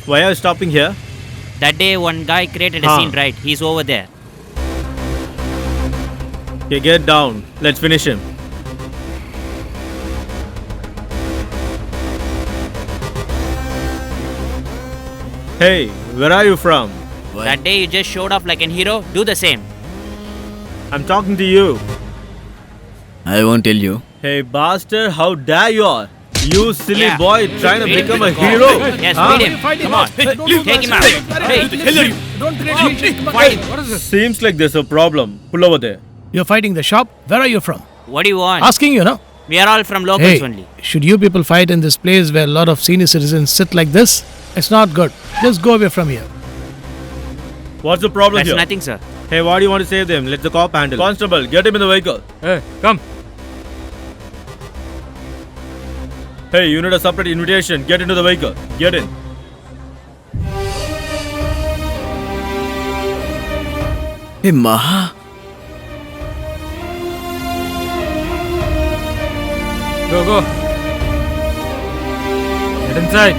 Why are you stopping here? That day one guy created a Huh. scene, right? He's over there. Okay, get down. Let's finish him. Hey, where are you from? That day you just showed off like an hero. Do the same. I'm talking to you. I won't tell you. Hey, bastard, how dare you are? You silly Yeah. boy trying to Wait become for a the call. hero. Yes, Huh? beat him. Come on. Take him out. Hey, Don't create fight. What is this? Seems like there's a problem. Pull over there. You're fighting the shop? Where are you from? What do you want? Asking you, no? We are all from locals Hey, only. should you people fight in this place where a lot of senior citizens sit like this? It's not good. Just go away from here. What's the problem That's here? nothing, sir. Hey, why do you want to save them? Let the cop handle. Constable, get him in the vehicle. Hey, come. Hey, you need a separate invitation. Get into the vehicle. Get in. Hey, Maha. Go. Get inside.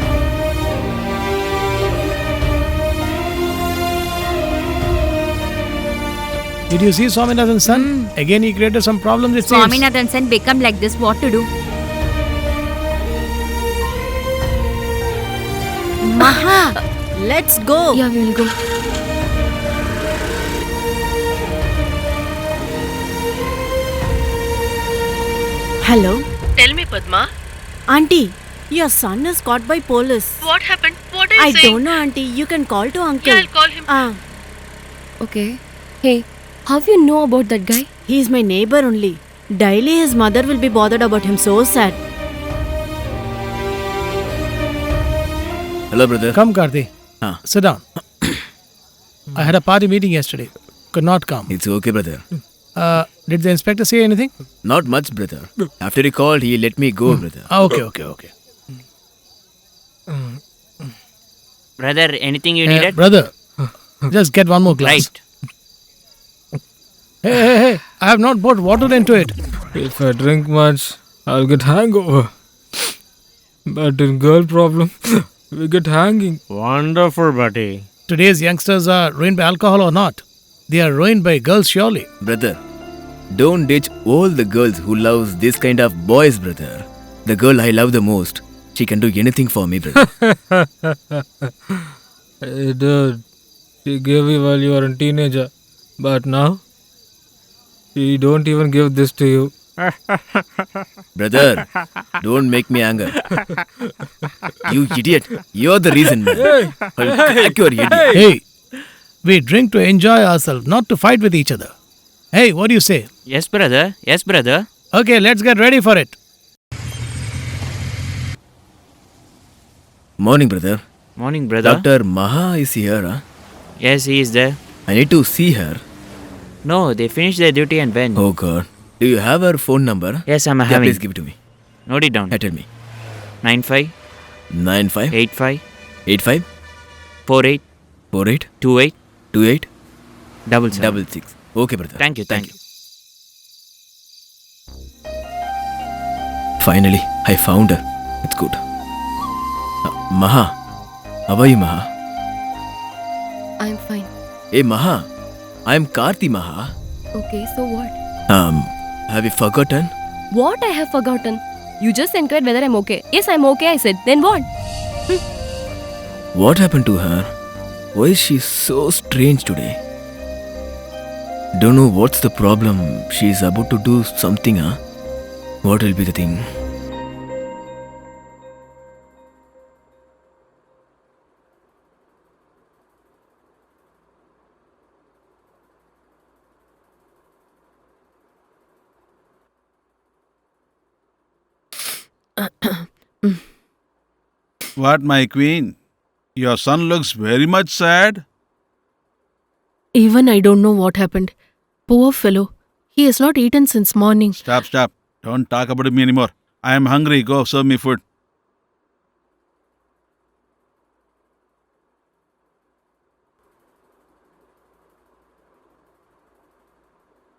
Did you see Swaminathan's son? Again, he created some problems, it seems. Swaminathan son become like this, what to do? Maha, let's go. Yeah, we will go. Hello, Tell me, Padma, Auntie. Your son is caught by police. what happened? What are you I saying? don't know, Auntie. You can call to uncle. Yeah, I'll call him. Okay. Hey, how you know about that guy? He's my neighbor only. Daily his mother will be bothered about him. So sad. Hello, brother. Come, Karthi. Huh. Sit down. I had a party meeting yesterday. Could not come. It's okay, brother. Did the inspector say anything? Not much, brother. After he called, he let me go, brother. Okay. Brother, anything you needed? Brother, just get one more glass. Right. Hey. I have not put water into it. If I drink much, I'll get hangover. But in girl problem, we get hanging. Wonderful, buddy. Today's youngsters are ruined by alcohol or not? They are ruined by girls, surely. Brother, don't ditch all the girls who loves this kind of boys, brother. The girl I love the most, she can do anything for me, brother. Hey, dude, she gave you while you were a teenager. But now, she don't even give this to you. Brother, don't make me anger. You idiot. You're the reason, man. I'll crack your idiot. Hey, we drink to enjoy ourselves, not to fight with each other. Hey, what do you say? Yes, brother. Yes, brother. Okay, let's get ready for it. Morning, brother. Morning, brother. Dr. Maha is here, huh? Yes, he is there. I need to see her. No, they finished their duty and went. Oh, God. Do you have her phone number? Yes, I'm Yeah, having. please give it to me. Note it down. Tell me. 95 95 85 85 48 48 28 28 77. 66. Okay, brother. Thank you. Finally, I found her. It's good. Maha. How are you, Maha? I'm fine. Hey, Maha. I'm Karthi, Maha. Okay, so what? Have you forgotten? What I have forgotten? You just inquired whether I'm okay. Yes, I'm okay, I said. Then what? What happened to her? Why is she so strange today? Don't know what's the problem. She's about to do something, huh? What will be the thing? What, my queen? Your son looks very much sad. Even I don't know what happened. Poor fellow. He has not eaten since morning. Stop. Don't talk about me anymore. I am hungry. Go serve me food.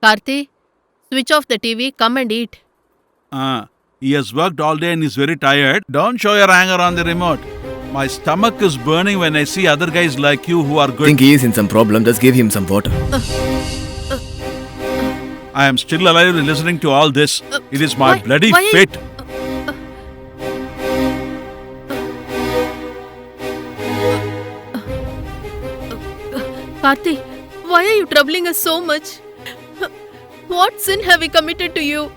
Karthi, switch off the TV. Come and eat. He has worked all day and is very tired. Don't show your anger on the remote. My stomach is burning when I see other guys like you who are I good. think he is in some problem. Just give him some water. I am still alive listening to all this. It is my bloody why- fate. Karthi, why are you troubling us so much? What sin have we committed to you?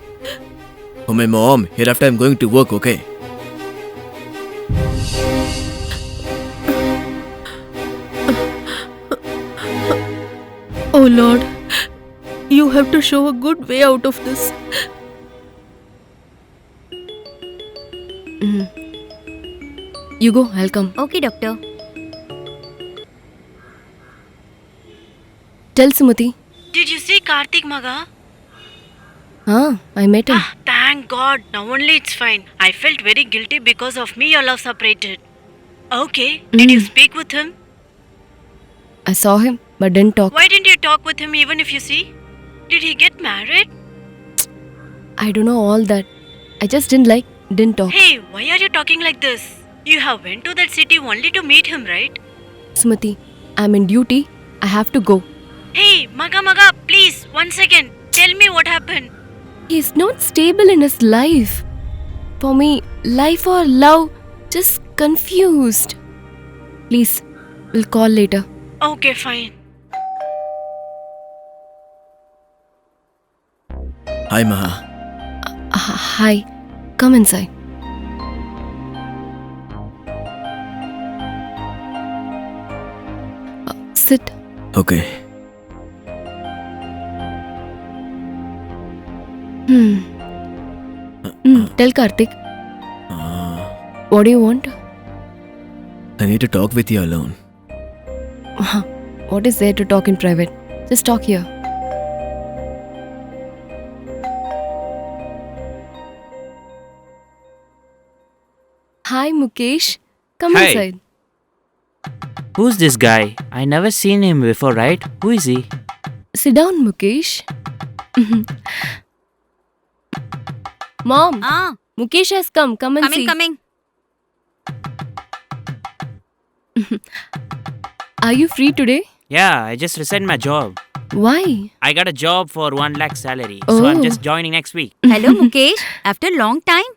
Oh, my mom. Hereafter, I'm going to work, okay? Oh Lord, you have to show a good way out of this. You go, I'll come. Okay, doctor. Tell Sumati. Did you see Karthik Maga? I met him. Thank God. Now only it's fine. I felt very guilty because of me your love separated. Okay. Did you speak with him? I saw him, but didn't talk. Why didn't you talk with him even if you see? Did he get married? I don't know all that. I just didn't talk. Hey, why are you talking like this? You have went to that city only to meet him, right? Sumati, I'm in duty. I have to go. Hey, Maga, please, 1 second. Tell me what happened. He's not stable in his life. For me, life or love, just confused. Please, we'll call later. Okay, fine. Hi, Maha. Hi, come inside. Sit. Okay. Tell Karthik. Uh, What do you want? I need to talk with you alone. What is there to talk in private? Just talk here. Hi, Mukesh. Come Hi. inside. Who's this guy? I never seen him before, right? Who is he? Sit down, Mukesh. Mom, Mukesh has come. Come and see. Coming. Are you free today? Yeah, I just resigned my job. Why? I got a job for 1 lakh salary. So I'm Oh. just joining next week. Hello, Mukesh. After long time,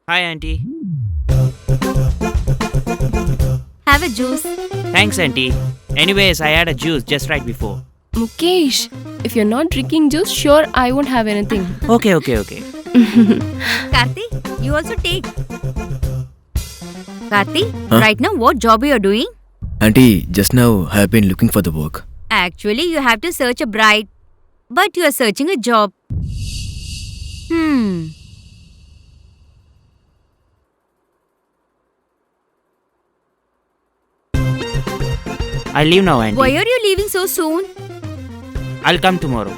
Hi, auntie. have a juice. Thanks, auntie. Anyways, I had a juice just right before. Mukesh, if you're not drinking juice, sure I won't have anything. Okay. Karthi, you also take. Karthi, Huh? right now what job you are doing? Auntie, just now I have been looking for the work. Actually, you have to search a bride. But you are searching a job. I leave now, auntie. Why are you leaving so soon? I'll come tomorrow.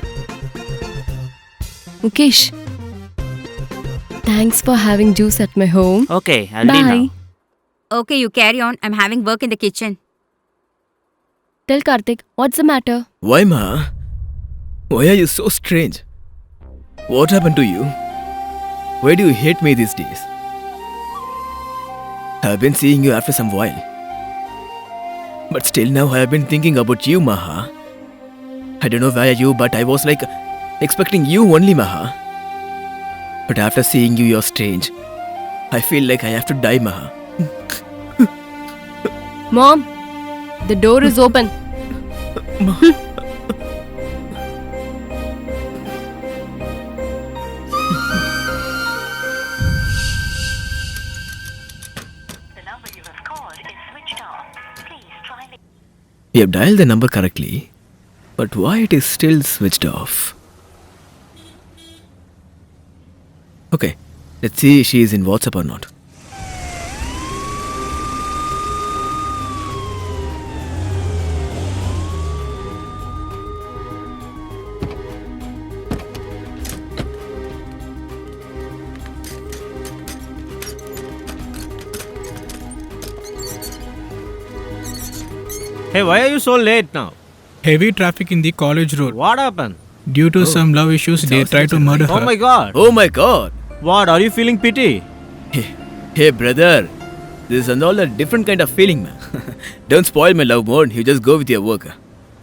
Mukesh, thanks for having juice at my home. Okay, I'll leave Bye. now. Okay, you carry on. I'm having work in the kitchen. Tell Karthik, what's the matter? Why, Maha? Why are you so strange? What happened to you? Why do you hate me these days? I've been seeing you after some while. But still now I have been thinking about you, Maha. I don't know why you, but I was like expecting you only, Maha. But after seeing you, you're strange. I feel like I have to die, Maha. Mom, the door is open. You have dialed the number correctly, but why it is still switched off? Okay, let's see if she is in WhatsApp or not. Hey, why are you so late now? Heavy traffic in the college road. What happened? Due to some love issues, they tried to murder her. Oh my god. Oh my god! What, are you feeling pity? Hey brother, This is all a different kind of feeling, man. Don't spoil my love mode. You just go with your work.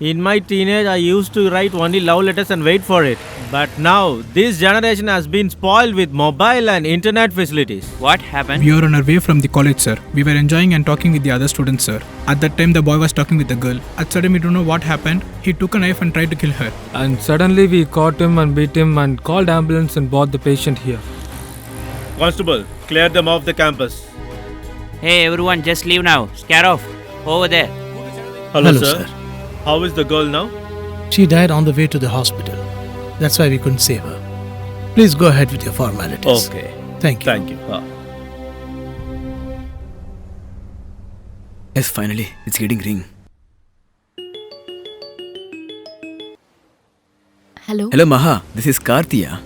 In my teenage, I used to write only love letters and wait for it. But now, this generation has been spoiled with mobile and internet facilities. What happened? We were on our way from the college, sir. We were enjoying and talking with the other students, sir. At that time, the boy was talking with the girl. At sudden, we don't know what happened. He took a knife and tried to kill her. And suddenly we caught him and beat him and called ambulance and brought the patient here. Constable, clear them off the campus. Hey, everyone, just leave now. Scare off. Over there. Hello, Hello, sir. sir. How is the girl now? She died on the way to the hospital. That's why we couldn't save her. Please go ahead with your formalities. Okay. Thank you. Thank you. Yes, finally, it's getting ring. Hello? Hello, Maha. This is Karthia.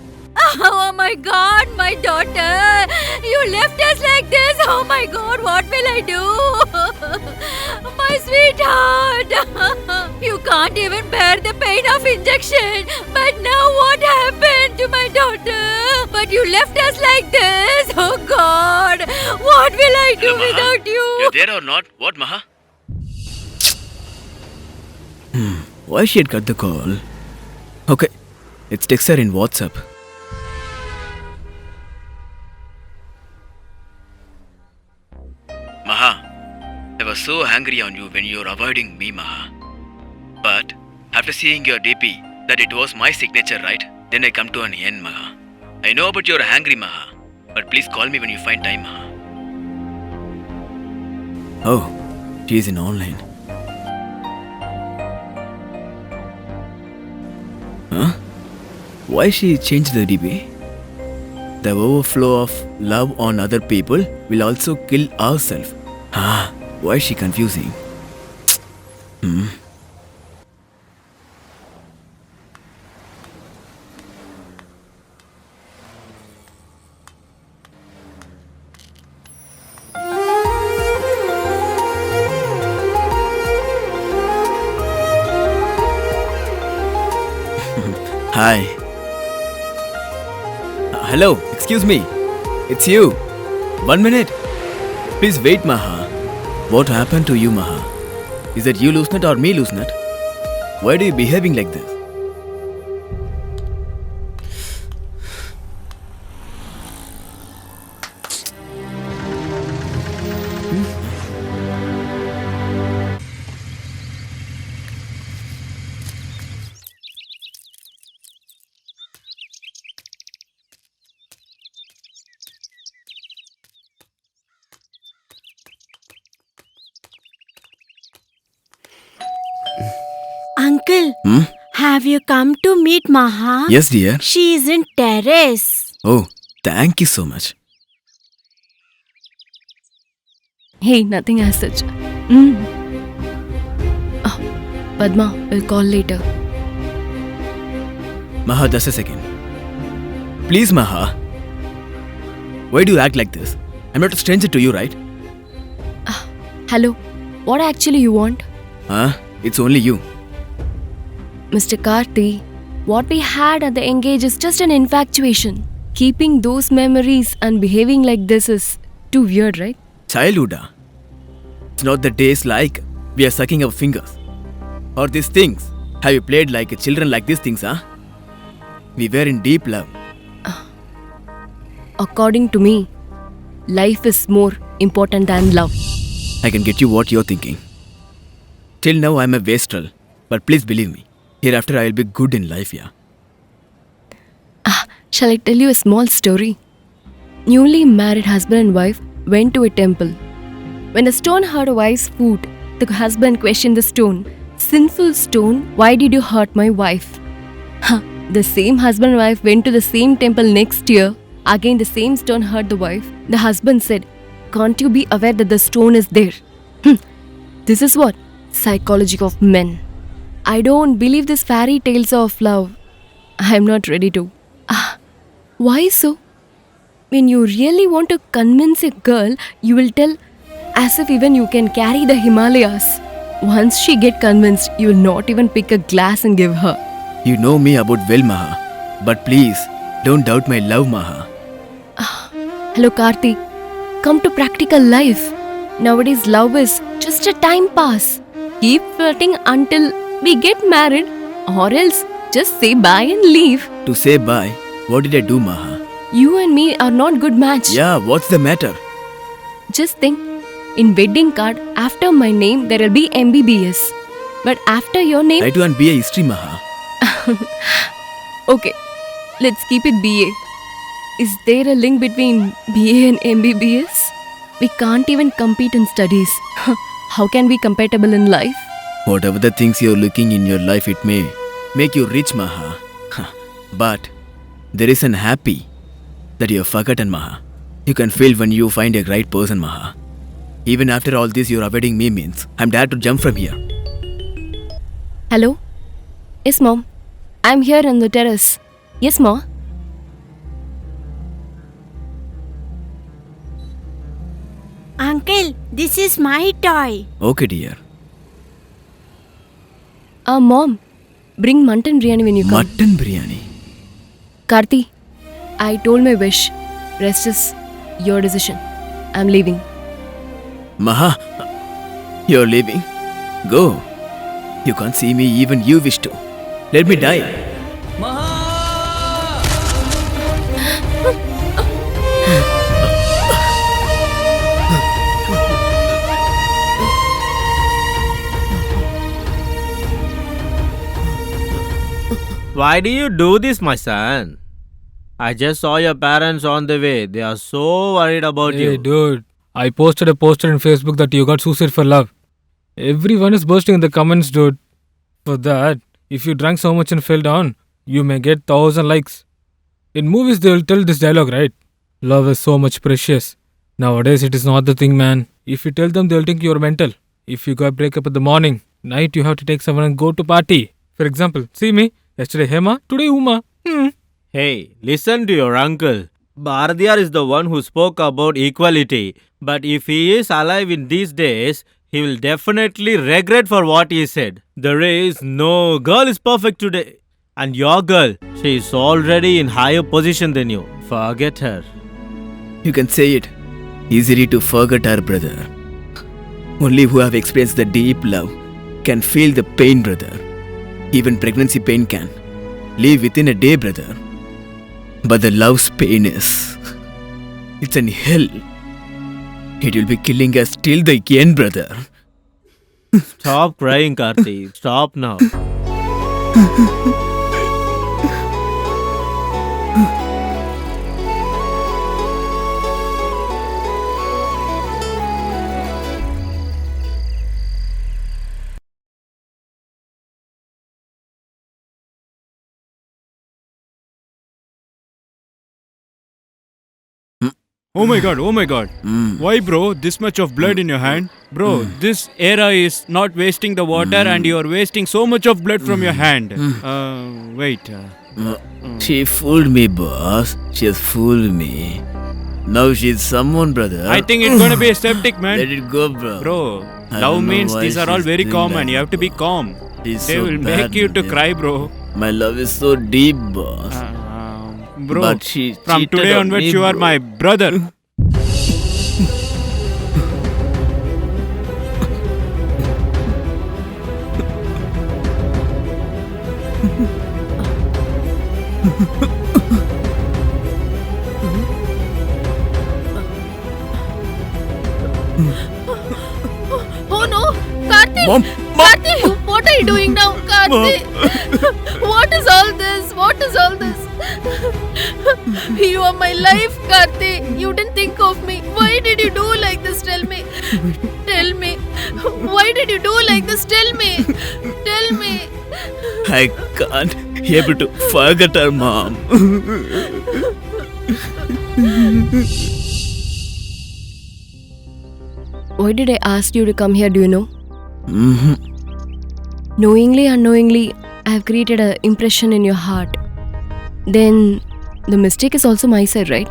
Oh my god, my daughter! You left us like this! Oh my god, what will I do? My sweetheart! You can't even bear the pain of injection! But now what happened to my daughter? But you left us like this! Oh god! What will I do without you? You're there or not? What, Maha? Why she had cut the call? Okay, let's text her in WhatsApp. Maha, I was so angry on you when you were avoiding me, Maha. But after seeing your DP, that it was my signature, right? Then I come to an end, Maha. I know about you're angry, Maha. But please call me when you find time, Maha. Oh, she is in online. Huh? Why she changed the DP? The overflow of love on other people will also kill ourselves. Ah, why is she confusing? Hi. Hello, excuse me. It's you. 1 minute. Please wait, Maha. What happened to you, Maha? Is it you lose nut or me lose nut? Why are you behaving like this? Uncle, have you come to meet Maha? Yes, dear. She is in terrace. Oh, thank you so much. Hey, nothing as such. Padma, we'll call later. Maha, just a second. Please, Maha. Why do you act like this? I'm not a stranger to you, right? Hello, what actually you want? Huh? It's only you. Mr. Karthi, what we had at the engage is just an infatuation. Keeping those memories and behaving like this is too weird, right? Childhood. It's not the days like we are sucking our fingers. Or these things. Have you played like children like these things, huh? We were in deep love. According to me, life is more important than love. I can get you what you're thinking. Till now I'm a wastrel. But please believe me. Hereafter I'll be good in life, yeah. Shall I tell you a small story? Newly married husband and wife went to a temple. When the stone heard a wife's foot, the husband questioned the stone. Sinful stone, why did you hurt my wife? The same husband and wife went to the same temple next year. Again the same stone hurt the wife. The husband said, can't you be aware that the stone is there? This is what? Psychology of men. I don't believe these fairy tales of love. I'm not ready to. Why so? When you really want to convince a girl, you will tell as if even you can carry the Himalayas. Once she get convinced, you will not even pick a glass and give her. You know me about well, Maha. But please, don't doubt my love, Maha. Hello, Karthi. Come to practical life. Nowadays, love is just a time pass. Keep flirting until we get married, or else just say bye and leave. To say bye, what did I do, Maha? You and me are not good match. Yeah, what's the matter? Just think, in wedding card, after my name there will be MBBS. But after your name... Write one BA history, Maha. Okay, let's keep it BA. Is there a link between BA and MBBS? We can't even compete in studies. How can we compatible in life? Whatever the things you're looking in your life, it may make you rich, Maha. But there is an happy that you have forgotten, Maha. You can feel when you find a right person, Maha. Even after all this, you're avoiding me means I'm dare to jump from here. Hello? Yes, Mom. I'm here on the terrace. Yes, Ma. Uncle, this is my toy. Okay, dear. Mom, bring mutton biryani when you come. Mutton biryani. Karthi, I told my wish. Rest is your decision. I'm leaving. Maha, you're leaving? Go. You can't see me even you wish to. Let me die. Why do you do this, my son? I just saw your parents on the way. They are so worried about Hey, you. dude. I posted a poster on Facebook that you got suicide for love. Everyone is bursting in the comments, dude. For that, if you drank so much and fell down, you may get 1,000 likes. In movies, they will tell this dialogue, right? Love is so much precious. Nowadays, it is not the thing, man. If you tell them, they'll think you're mental. If you got break up in the morning, night you have to take someone and go to party. For example, see me. Yesterday Hema, today Uma. Hey, listen to your uncle. Bharadiyar is the one who spoke about equality. But if he is alive in these days, he will definitely regret for what he said. There is no girl is perfect today. And your girl, she is already in higher position than you. Forget her. You can say it. Easily to forget our brother. Only who have experienced the deep love can feel the pain, brother. Even pregnancy pain can leave within a day, brother. But the love's pain is... it's an hell. It will be killing us till the end, brother. Stop crying, Karthi. Stop now. Oh my god, oh my god. Why, bro, this much of blood in your hand? Bro, this era is not wasting the water and you are wasting so much of blood from your hand. Wait. She fooled me, boss. She has fooled me. Now she's someone, brother. I think it's gonna be a septic, man. Let it go, bro. Bro, I love don't know means why these are all she's very doing common. that, You have to be bro. calm. She's They so will bad, make you to man. cry, bro. My love is so deep, boss. Bro, But she from cheated today on onwards, me, you are bro. my brother. Oh no! Karthi! Mom! Karthi! What are you doing now? Karthi! What is all this? What is all this? You are my life, Karthi. You didn't think of me. Why did you do like this? Tell me. Tell me. Why did you do like this? Tell me. Tell me. I can't able to forget her, mom. Why did I ask you to come here, do you know? Mm-hmm. Knowingly, unknowingly, I have created an impression in your heart. Then, the mistake is also my side, right?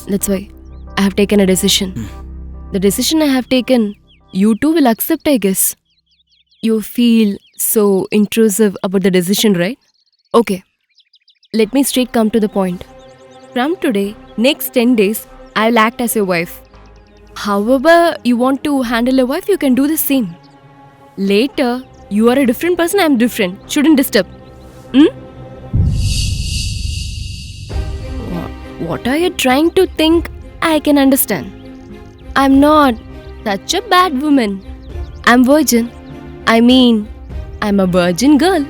That's why I have taken a decision. The decision I have taken, you too will accept, I guess. You feel so intrusive about the decision, right? Okay, let me straight come to the point. From today, next 10 days, I will act as your wife. However you want to handle a wife, you can do the same. Later, you are a different person, I am different. Shouldn't disturb. What are you trying to think? I can understand. I'm not such a bad woman. I'm virgin. I mean, I'm a virgin girl.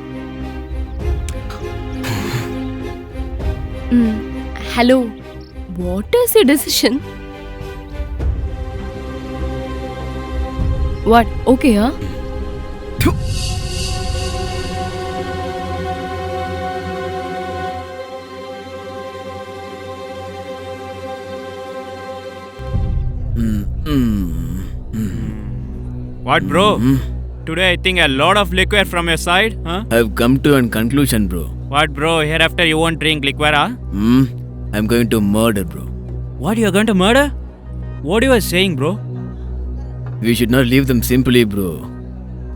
Hello. What is your decision? What? Okay, huh? What, bro? Today I think a lot of liquor from your side, huh? I've come to a conclusion, bro. What, bro? Hereafter you won't drink liquor, huh? I'm going to murder, bro. What, you're going to murder? What you are saying, bro? We should not leave them simply, bro.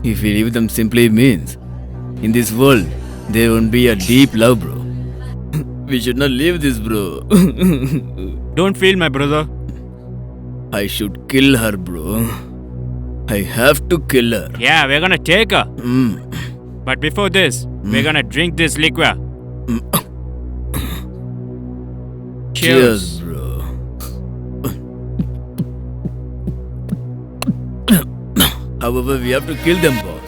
If we leave them simply means, in this world, there won't be a deep love, bro. We should not leave this, bro. Don't feel, my brother. I should kill her, bro. I have to kill her. Yeah, we're gonna take her. But before this, we're gonna drink this liquor. Cheers, bro. However, we have to kill them, boss.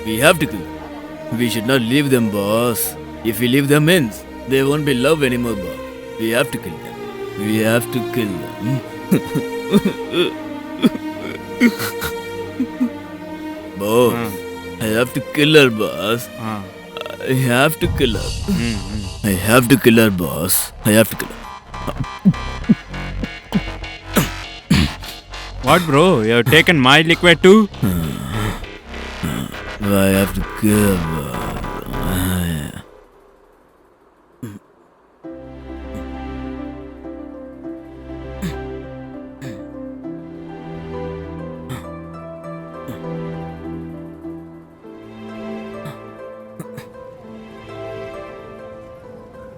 We have to kill them. We should not leave them, boss. If we leave them means, there won't be love anymore, boss. We have to kill them. We have to kill them. Boss, I have to kill her, boss. I have to kill her. I have to kill her, boss. I have to kill her. What, bro? You have taken my liquid too? I have to kill her.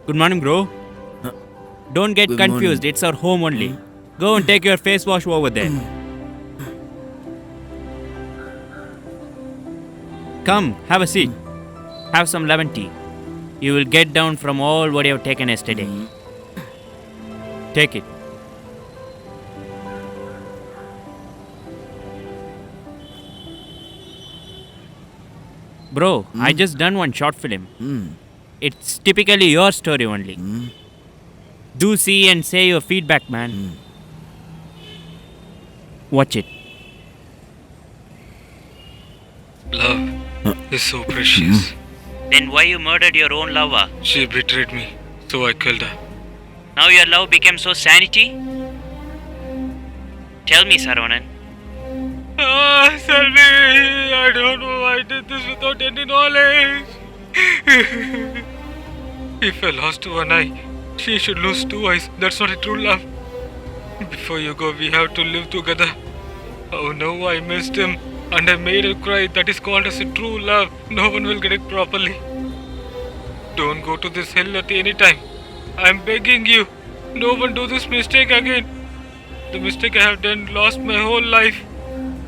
Good morning, bro. Don't get Good confused. morning. It's our home only. Go and take your face wash over there. Come, have a seat. Have some lemon tea. You will get down from all what you have taken yesterday. Take it. Bro, I just done one short film. It's typically your story only. Do see and say your feedback, man. Watch it. Love is so precious. Then why you murdered your own lover? She betrayed me, so I killed her. Now your love became so sanity? Tell me, Saravanan. Selvi, I don't know. I did this without any knowledge. If I lost one eye, she should lose two eyes. That's not a true love. Before you go, we have to live together. Oh no, I missed him and I made her cry. That is called as a true love. No one will get it properly. Don't go to this hell at any time. I'm begging you. No one do this mistake again. The mistake I have done lost my whole life.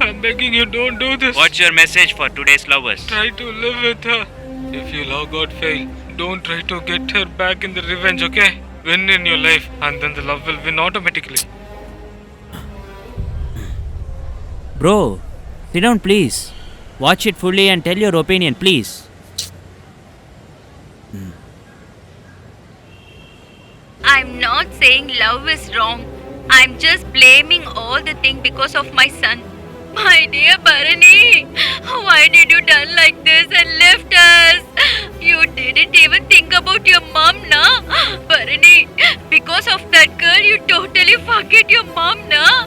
I'm begging you, don't do this. What's your message for today's lovers? Try to live with her. If you love God fail, don't try to get her back in the revenge, okay? Win in your life and then the love will win automatically. Bro, sit down please. Watch it fully and tell your opinion, please. I'm not saying love is wrong. I'm just blaming all the thing because of my son. My dear Bharani, why did you done like this and left us? You didn't even think about your mom, na? Bharani, because of that girl, you totally forget your mom, na?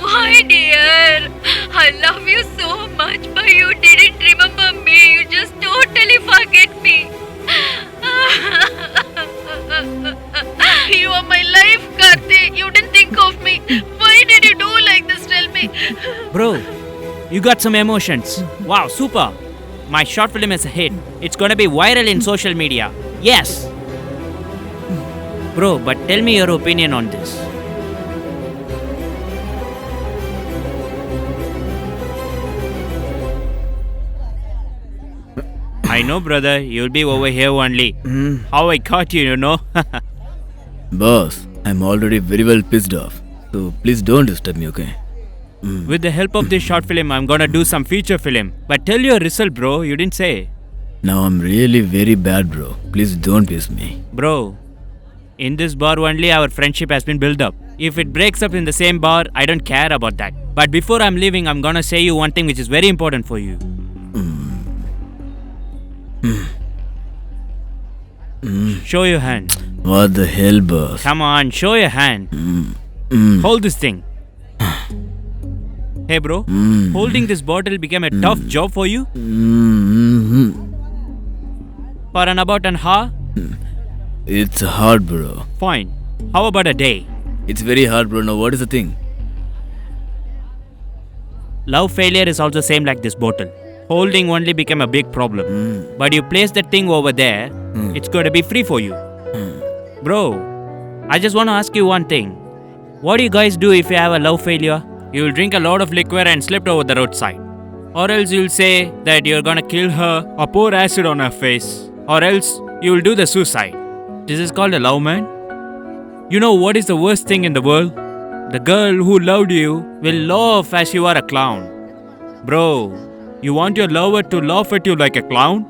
Why, dear? I love you so much, but you didn't remember me. You just totally forget me. You are my life, Karthi. You didn't think of me. Why did you do like this? Tell me. Bro, you got some emotions. Wow, super. My short film is a hit. It's gonna be viral in social media. Yes. Bro, but tell me your opinion on this. I know, brother. You'll be over here only. How I caught you, you know. Boss, I'm already very well pissed off. So please don't disturb me, okay? With the help of this short film, I'm gonna do some feature film. But tell your result, bro. You didn't say. Now I'm really very bad, bro. Please don't piss me. Bro, in this bar only our friendship has been built up. If it breaks up in the same bar, I don't care about that. But before I'm leaving, I'm gonna say you one thing which is very important for you. Show your hand. What the hell, boss? Come on, show your hand. Hold this thing. Hey bro, holding this bottle became a tough job for you? For about an hour? It's hard, bro. Fine. How about a day? It's very hard, bro. Now what is the thing? Love failure is also same like this bottle. Holding only became a big problem. But you place that thing over there, it's going to be free for you. Bro, I just want to ask you one thing. What do you guys do if you have a love failure? You will drink a lot of liquor and slip over the roadside. Or else you'll say that you're gonna kill her or pour acid on her face. Or else you'll do the suicide. This is called a love, man. You know what is the worst thing in the world? The girl who loved you will laugh as you are a clown. Bro, you want your lover to laugh at you like a clown?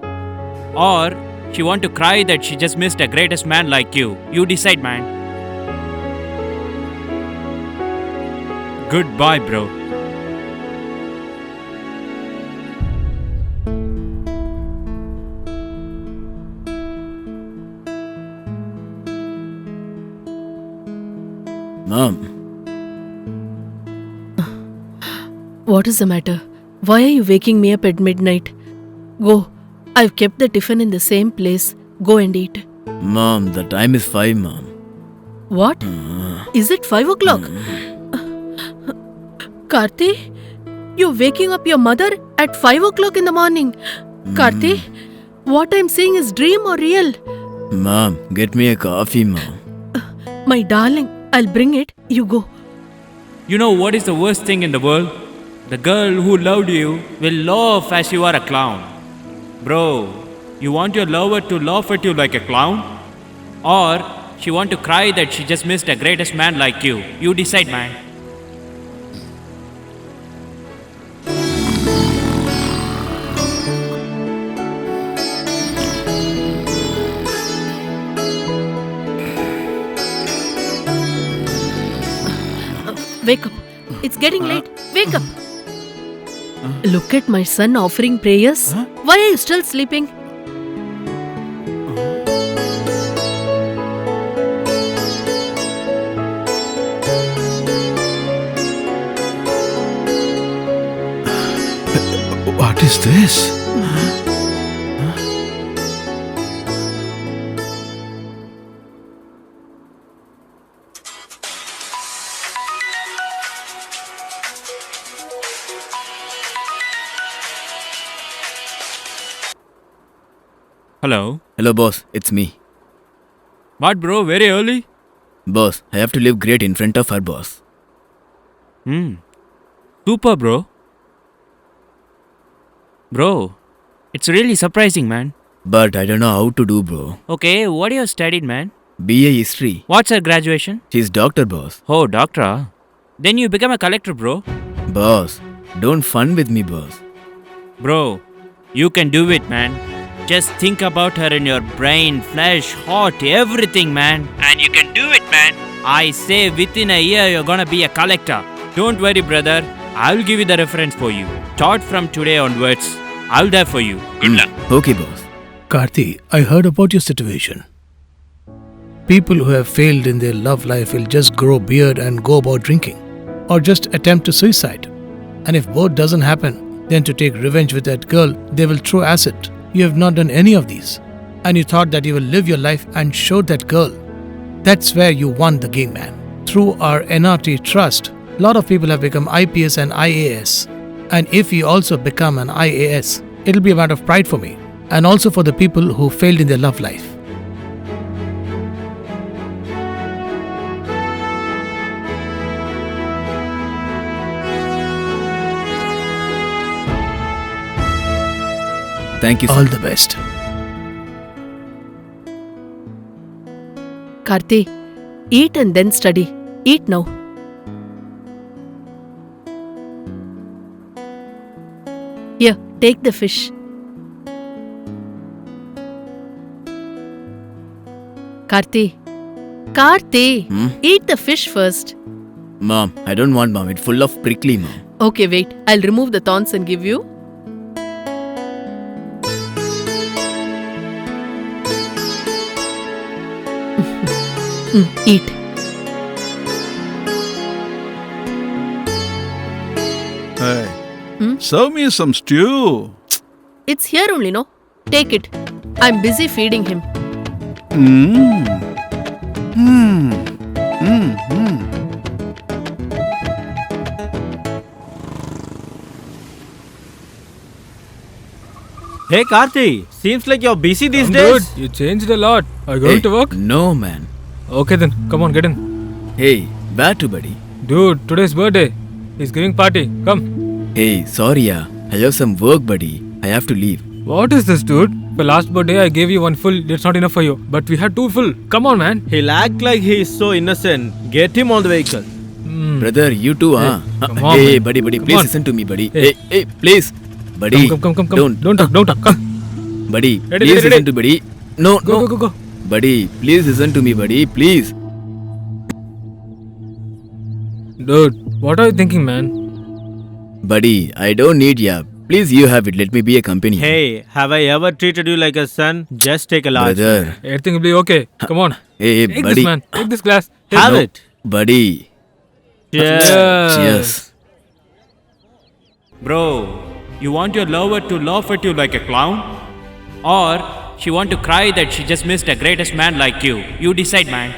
Or she want to cry that she just missed a greatest man like you? You decide, man. Goodbye, bro. Mom. What is the matter? Why are you waking me up at midnight? Go. I've kept the tiffin in the same place. Go and eat. Mom, the time is 5, Mom. What? Is it 5 o'clock? Karthi, you're waking up your mother at 5 o'clock in the morning. Karthi, what I'm saying is dream or real? Mom, get me a coffee, Mom. My darling, I'll bring it. You go. You know what is the worst thing in the world? The girl who loved you will laugh as you are a clown. Bro, you want your lover to laugh at you like a clown? Or she want to cry that she just missed a greatest man like you? You decide, man. Wake up. It's getting late. Wake up. Look at my son offering prayers. Why are you still sleeping? What is this? Hello? Hello, boss. It's me. What, bro? Very early? Boss, I have to live great in front of her, boss. Super, bro. Bro, it's really surprising, man. But I don't know how to do, bro. Okay, what you studied, man? BA History. What's her graduation? She's doctor, boss. Oh, doctor. Then you become a collector, bro. Boss, don't fun with me, boss. Bro, you can do it, man. Just think about her in your brain, flesh, heart, everything, man. And you can do it, man. I say within a year you're gonna be a collector. Don't worry, brother. I'll give you the reference for you. Start from today onwards. I'll there for you. Good luck. Okay, boss. Karthi, I heard about your situation. People who have failed in their love life will just grow beard and go about drinking, or just attempt to suicide. And if both doesn't happen, then to take revenge with that girl, they will throw acid. You have not done any of these, and you thought that you will live your life and show that girl. That's where you won the game, man. Through our NRT trust, a lot of people have become IPS and IAS. And if you also become an IAS, it'll be a matter of pride for me, and also for the people who failed in their love life. Thank you, All sir. the best. Karthi, eat and then study. Eat now. Here, take the fish. Karthi. Karthi, eat the fish first. Mom, I don't want, mom. It's full of prickly, mom. Okay, wait. I'll remove the thorns and give you. Eat. Hey, serve me some stew. It's here only, no? Take it. I'm busy feeding him. Hey Karthi, seems like you're busy these I'm days. good. You changed a lot. Are you going to work? No, man. Okay then, come on, get in. Hey, where to, buddy? Dude, today's birthday. He's giving party. Come. Hey, sorry, yeah. I have some work, buddy. I have to leave. What is this, dude? For last birthday, I gave you one full. It's not enough for you. But we had two full. Come on, man. He'll act like he is so innocent. Get him on the vehicle. Brother, you too, huh? come on, Hey, man. buddy, Come please on. listen to me, buddy. Hey. Hey, please. Buddy. Come. Don't Don't talk. Come. Buddy, Ready, please ready, listen to buddy. No. Go. Buddy, please listen to me, buddy. Please. Dude, what are you thinking, man? Buddy, I don't need ya. Please, you have it. Let me be a company. Hey, have I ever treated you like a son? Just take a large. Brother. Everything will be okay. Come on. Hey, Take buddy. this, man. Take this glass. Take Have No, it. Buddy. Cheers. Bro, you want your lover to laugh at you like a clown? Or she want to cry that she just missed a greatest man like you? You decide, man.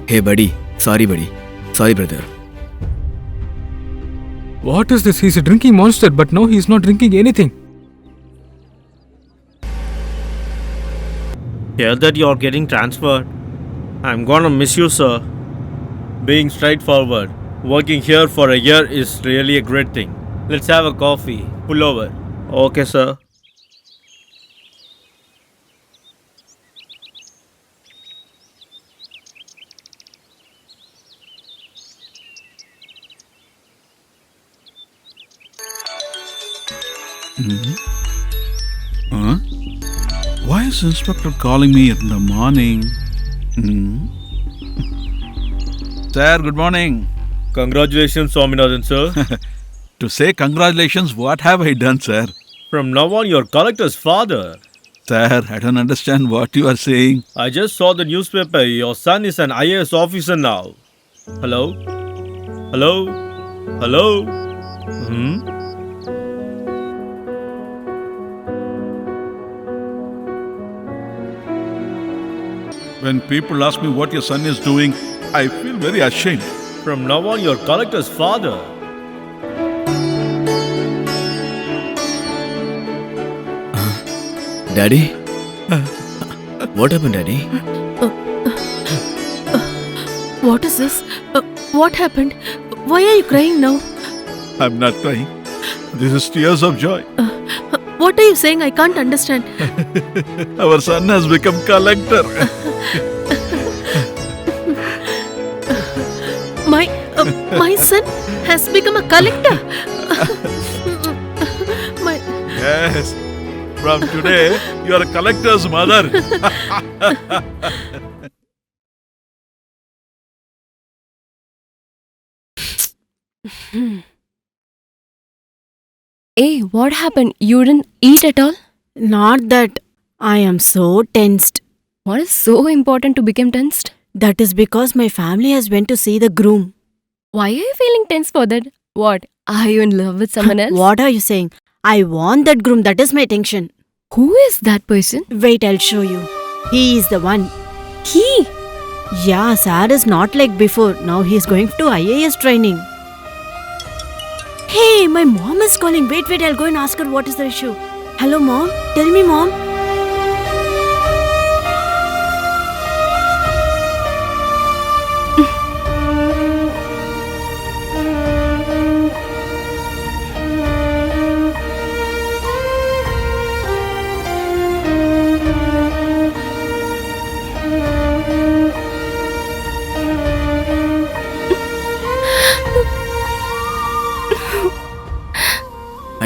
Hey, buddy. Sorry, buddy. Sorry, brother. What is this? He's a drinking monster, but now he's not drinking anything. Hear that you're getting transferred. I'm gonna miss you, sir. Being straightforward, working here for a year is really a great thing. Let's have a coffee. Pull over. Okay, sir. Huh? Why is Inspector calling me in the morning? Sir, good morning. Congratulations, Swaminathan, sir. To say congratulations, what have I done, sir? From now on, you're collector's father. Sir, I don't understand what you are saying. I just saw the newspaper. Your son is an IAS officer now. Hello? Hello? Hello? When people ask me what your son is doing, I feel very ashamed. From now on, you're collector's father. Daddy? What happened, Daddy? What is this? What happened? Why are you crying now? I'm not crying. This is tears of joy. What are you saying? I can't understand. Our son has become collector. My son has become a collector. Yes. From today, you are a collector's mother. Hey, what happened? You didn't eat at all? Not that. I am so tensed. What is so important to become tensed? That is because my family has went to see the groom. Why are you feeling tense for that? What? Are you in love with someone else? What are you saying? I want that groom. That is my tension. Who is that person? Wait, I'll show you. He is the one. He? Yeah, Sir is not like before. Now he is going to IAS training. Hey, my mom is calling. Wait, I'll go and ask her what is the issue. Hello, Mom. Tell me, Mom.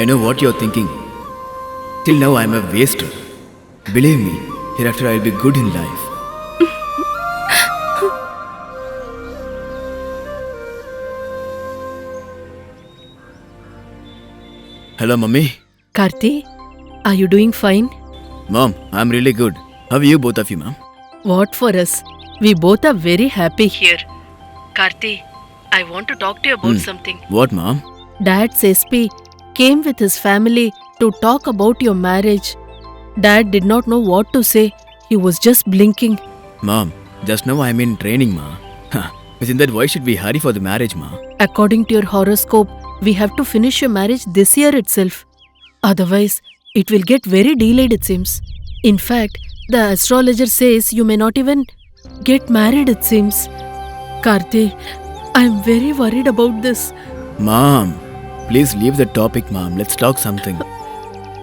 I know what you're thinking. Till now I'm a waster. Believe me, hereafter I'll be good in life. Hello, Mummy. Karthi, are you doing fine? Mom, I'm really good. How are you both of you, Mom? What for us? We both are very happy here. Karthi, I want to talk to you about something. What, Mom? Dad's SP came with his family to talk about your marriage. Dad did not know what to say. He was just blinking. Mom, just now I'm in training, Ma. Within that, why should we hurry for the marriage, Ma? According to your horoscope, we have to finish your marriage this year itself. Otherwise, it will get very delayed, it seems. In fact, the astrologer says you may not even get married, it seems. Karthi, I'm very worried about this. Mom, please leave the topic, Mom. Let's talk something.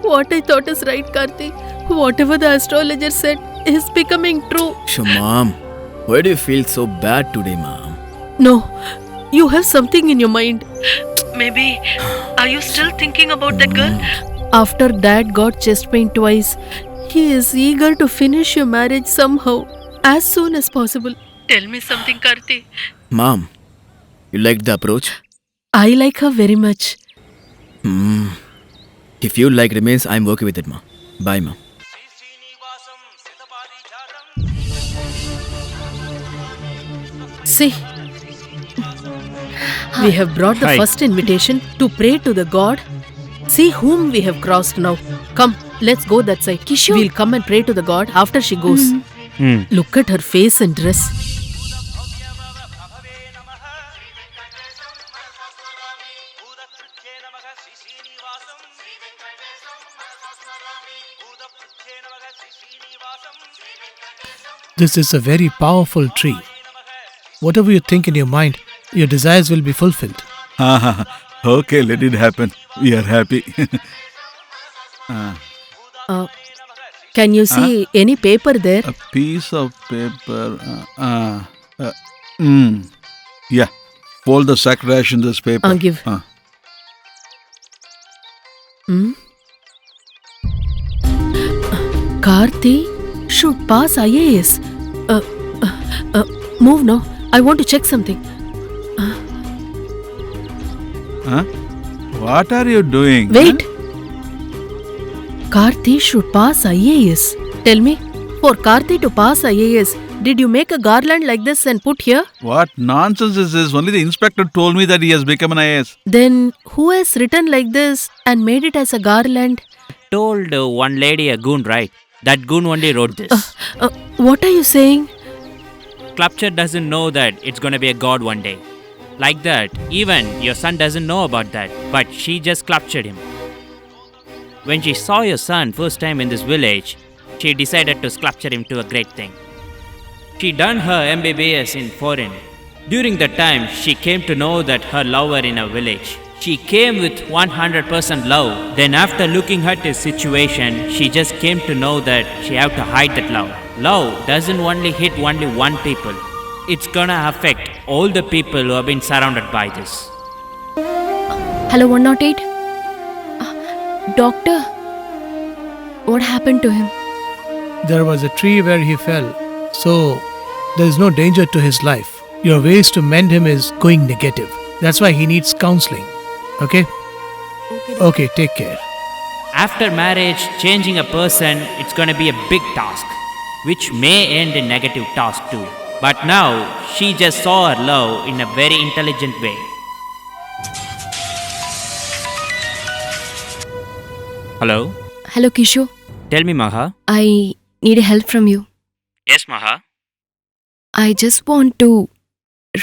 What I thought is right, Karthi. Whatever the astrologer said is becoming true. Sure, Mom. Why do you feel so bad today, Mom? No, you have something in your mind. Maybe. Are you still thinking about that girl? After Dad got chest pain twice, he is eager to finish your marriage somehow, as soon as possible. Tell me something, Karthi. Mom, you liked the approach? I like her very much. If you like remains, I'm working with it, Ma. Bye, Ma. See, we have brought the Hi. first invitation to pray to the God. See whom we have crossed now. Come, let's go that side. Kishore. We'll come and pray to the God after she goes. Look at her face and dress. This is a very powerful tree. Whatever you think in your mind, your desires will be fulfilled. Okay, let it happen. We are happy. Can you see any paper there? A piece of paper. Yeah. Fold the sacred ash in this paper. Give. Karthi should pass IAS. Move now. I want to check something. What are you doing? Wait. Karthi should pass IAS. Tell me, for Karthi to pass IAS, did you make a garland like this and put here? What nonsense is this? Only the inspector told me that he has become an IAS. Then who has written like this and made it as a garland? Told one lady a goon, right? That goon only wrote this. What are you saying? Sculpture doesn't know that it's gonna be a god one day. Like that, even your son doesn't know about that, but she just sculptured him. When she saw your son first time in this village, she decided to sculpture him to a great thing. She done her MBBS in foreign. During that time, she came to know that her lover in a village. She came with 100% love. Then after looking at his situation, she just came to know that she have to hide that love. Love doesn't only hit only one people. It's gonna affect all the people who have been surrounded by this. Hello, 108. Doctor, what happened to him? There was a tree where he fell, so there is no danger to his life. Your ways to mend him is going negative. That's why he needs counseling. Okay? Okay, take care. After marriage, changing a person, it's gonna be a big task, which may end in negative task too. But now, she just saw her love in a very intelligent way. Hello? Hello, Kishore. Tell me, Maha. I need help from you. Yes, Maha. I just want to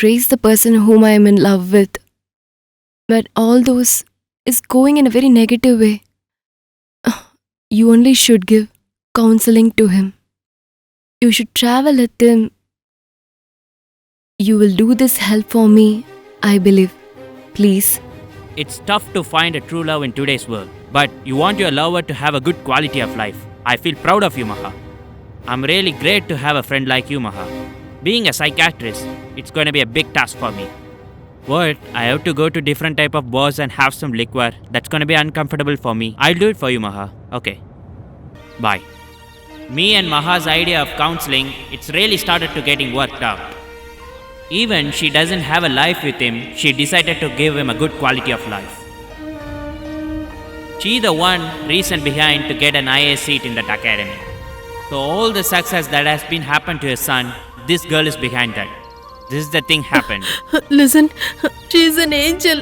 raise the person whom I am in love with. But all those is going in a very negative way. You only should give counseling to him. You should travel with him. You will do this help for me, I believe. Please. It's tough to find a true love in today's world, but you want your lover to have a good quality of life. I feel proud of you, Maha. I'm really great to have a friend like you, Maha. Being a psychiatrist, it's going to be a big task for me. What? I have to go to different type of bars and have some liquor. That's gonna be uncomfortable for me. I'll do it for you, Maha. Okay. Bye. Me and Maha's idea of counseling, it's really started to getting worked out. Even she doesn't have a life with him, she decided to give him a good quality of life. She the one reason behind to get an IAS seat in that academy. So all the success that has been happened to his son, this girl is behind that. This is the thing happened. Listen, she is an angel.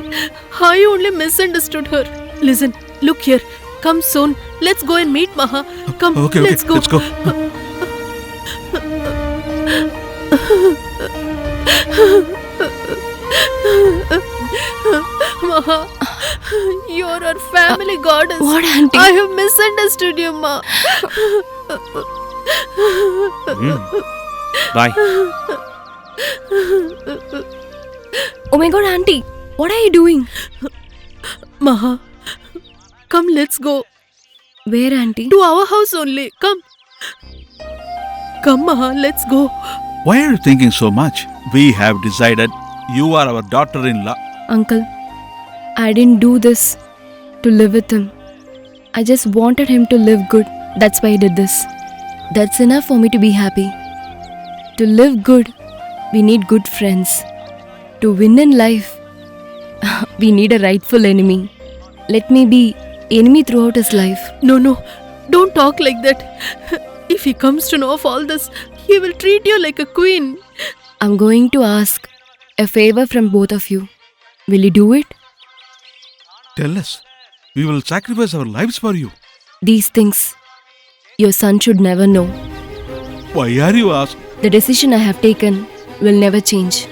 I only misunderstood her. Listen, look here. Come soon. Let's go and meet Maha. Come, Okay, let's go. let's go. Maha, you're our family goddess. What, auntie? I have misunderstood you, Ma. Bye. Oh my god, auntie, what are you doing? Maha, come, let's go. Where, auntie? To our house only. Come. Come, Maha, let's go. Why are you thinking so much? We have decided you are our daughter-in-law. Uncle, I didn't do this to live with him. I just wanted him to live good. That's why I did this. That's enough for me to be happy. To live good, we need good friends. To win in life, we need a rightful enemy. Let me be enemy throughout his life. No, don't talk like that. If he comes to know of all this, he will treat you like a queen. I'm going to ask a favor from both of you. Will you do it? Tell us. We will sacrifice our lives for you. These things your son should never know. Why are you asking? The decision I have taken will never change.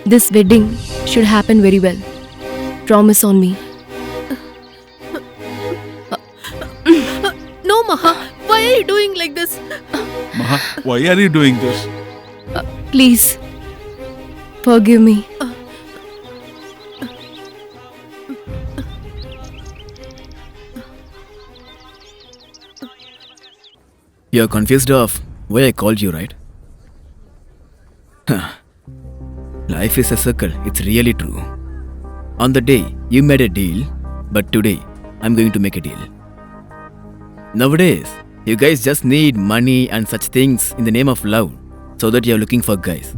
This wedding should happen very well. Promise on me. No, Maha. Why are you doing like this? Maha, why are you doing this? Please, forgive me. You're confused of why I called you, right? Life is a circle, it's really true. On the day, you made a deal, but today, I'm going to make a deal. Nowadays, you guys just need money and such things in the name of love, so that you're looking for guys.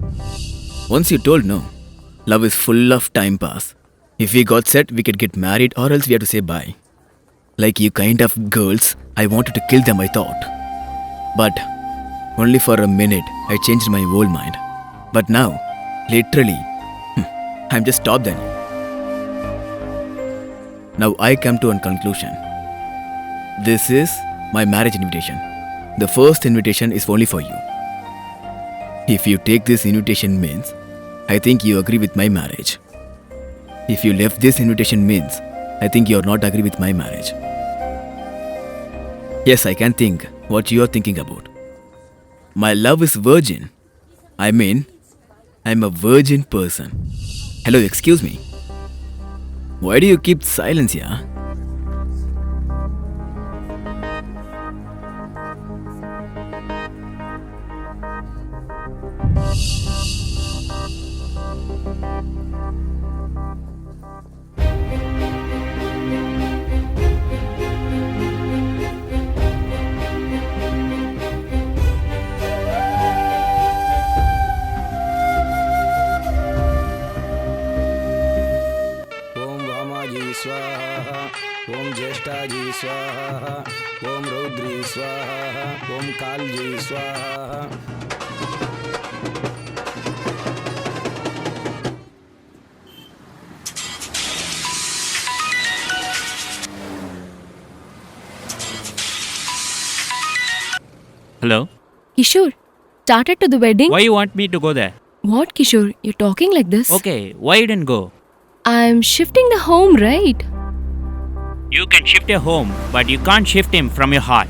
Once you told no, love is full of time pass. If we got set, we could get married or else we have to say bye. Like you kind of girls, I wanted to kill them, I thought. But only for a minute, I changed my whole mind. But now, literally, I'm just top than you. Now I come to a conclusion. This is my marriage invitation. The first invitation is only for you. If you take this invitation means, I think you agree with my marriage. If you left this invitation means, I think you're not agree with my marriage. Yes, I can think what you are thinking about. My love is virgin. I mean, I'm a virgin person. Hello, excuse me. Why do you keep silence here? स्वाहा ओम ज्येष्ठाजी स्वाहा ओम रौद्री स्वाहा ओम कालजी स्वाहा Hello? Kishore, started to the wedding? Why you want me to go there? What, Kishore? You're talking like this? Okay, why you didn't go? I'm shifting the home, right? You can shift your home, but you can't shift him from your heart.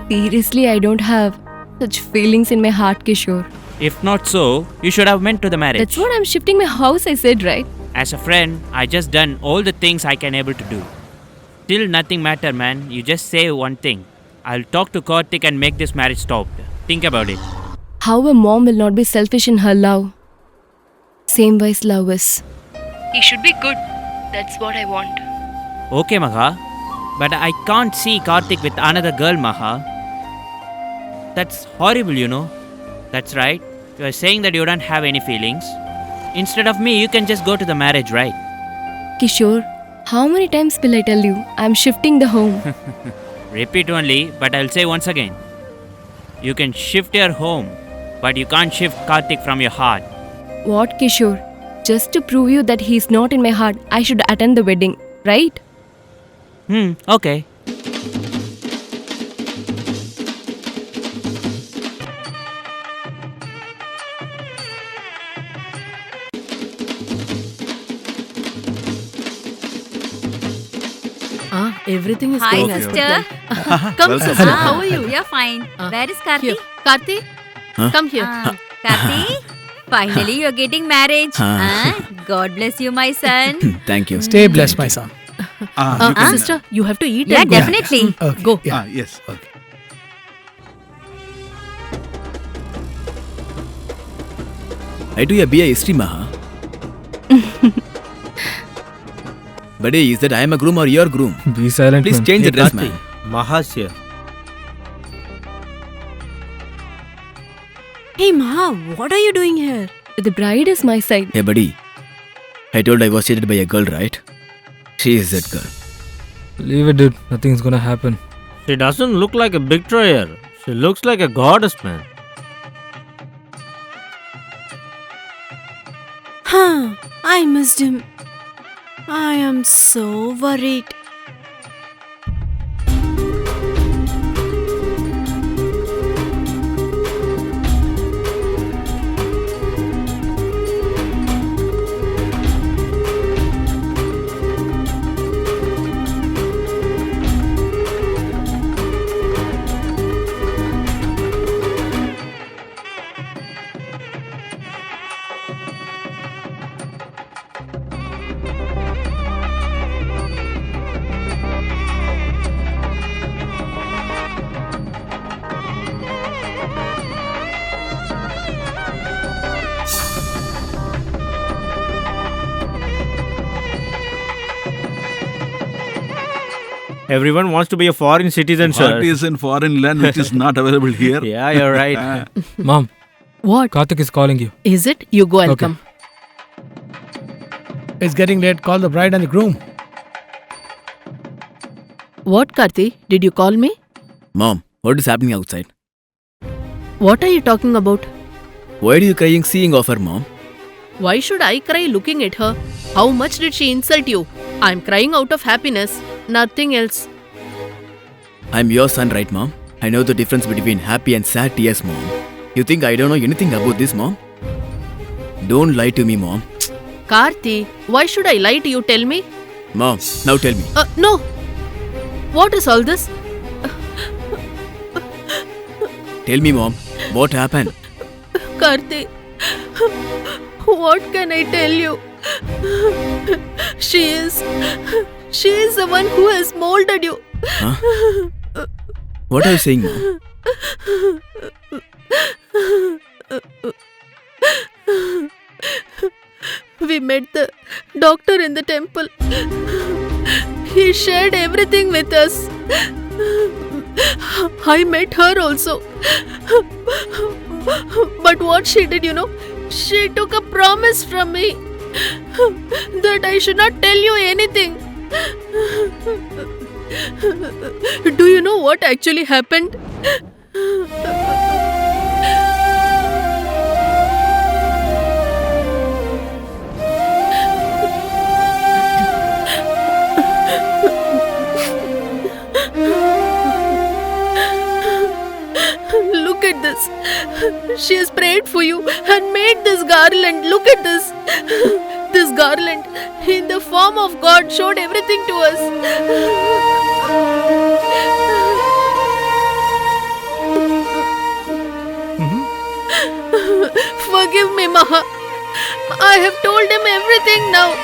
Seriously, I don't have such feelings in my heart, Kishore. If not so, you should have meant to the marriage. That's what I'm shifting my house, I said, right? As a friend, I just done all the things I can able to do. Still nothing matter, man. You just say one thing. I'll talk to Karthik and make this marriage stop. Think about it. How a mom will not be selfish in her love. Same wise love is. He should be good. That's what I want. Okay, Maha. But I can't see Karthik with another girl, Maha. That's horrible, you know. That's right. You are saying that you don't have any feelings. Instead of me, you can just go to the marriage, right? Kishore, how many times will I tell you I'm shifting the home? Repeat only, but I'll say once again. You can shift your home, but you can't shift Karthik from your heart. What, Kishore? Just to prove you that he's not in my heart, I should attend the wedding, right? Okay. Everything is Hi, going as sister. planned. Come, sister. How are you? We are fine. Where is Karthi? Here. Karthi, come here. Karthi, finally you're getting married. God bless you, my son. Thank you. Stay blessed, my son. Sister, you have to eat. Yeah, and go. definitely. Okay. Go. Yes. Okay. I do a BA history, Maha. Buddy, is that I am a groom or your groom? Be silent, Please man. change the dress, man. Maha's here. Hey, Ma, what are you doing here? The bride is my side. Hey, buddy. I told I was cheated by a girl, right? She is that girl. Leave it, dude. Nothing's gonna happen. She doesn't look like a betrayer. She looks like a goddess, man. I missed him. I am so worried. Everyone wants to be a foreign citizen, sir. What is in foreign land which is not available here? Yeah, you're right. Mom. What? Karthik is calling you. Is it? You go, I'll Okay. come. It's getting late. Call the bride and the groom. What, Karthi? Did you call me? Mom, what is happening outside? What are you talking about? Why are you crying seeing of her, Mom? Why should I cry looking at her? How much did she insult you? I'm crying out of happiness. Nothing else. I'm your son, right, Mom? I know the difference between happy and sad tears, Mom. You think I don't know anything about this, Mom? Don't lie to me, Mom. Karthi, why should I lie to you? Tell me. Mom, now tell me. No. What is all this? Tell me, Mom. What happened? Karthi, what can I tell you? She is the one who has molded you. Huh? What are you saying, Mom? We met the doctor in the temple. He shared everything with us. I met her also. But what she did, she took a promise from me that I should not tell you anything. Do you know what actually happened? Look at this. She has prayed for you and made this garland. Look at this. This garland, in the form of God, showed everything to us. Forgive me, Maha. I have told him everything now.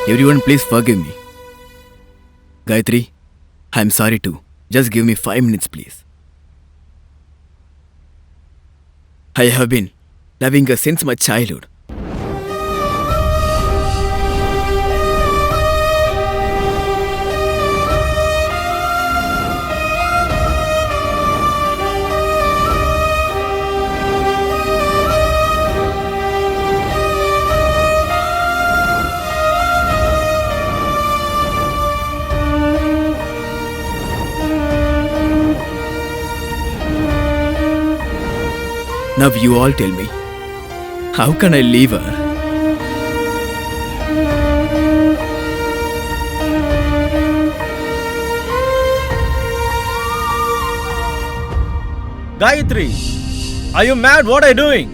Everyone, please forgive me. Gayatri, I'm sorry too. Just give me 5 minutes, please. I have been loving her since my childhood. Now you all tell me, how can I leave her? Gayatri, are you mad? What are you doing?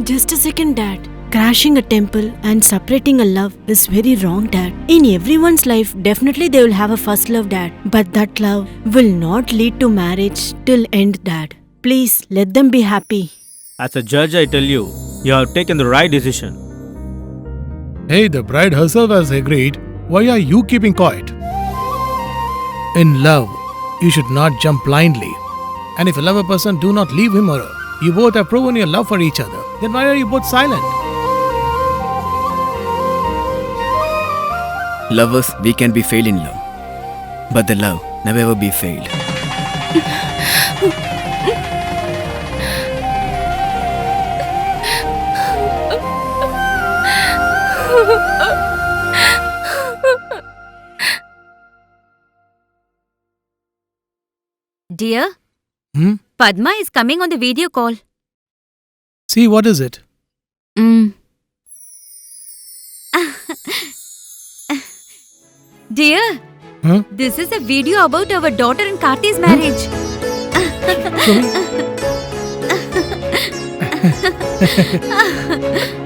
Just a second, Dad. Crashing a temple and separating a love is very wrong, Dad. In everyone's life, definitely they will have a first love, Dad. But that love will not lead to marriage till end, Dad. Please, let them be happy. As a judge, I tell you, you have taken the right decision. Hey, the bride herself has agreed. Why are you keeping quiet? In love, you should not jump blindly. And if you love a person, do not leave him or her. You both have proven your love for each other. Then why are you both silent? Lovers, we can be failed in love. But the love never ever be failed. Dear, Hmm? Padma is coming on the video call. See, what is it? Dear, Huh? this is a video about our daughter and Karti's marriage. Show me.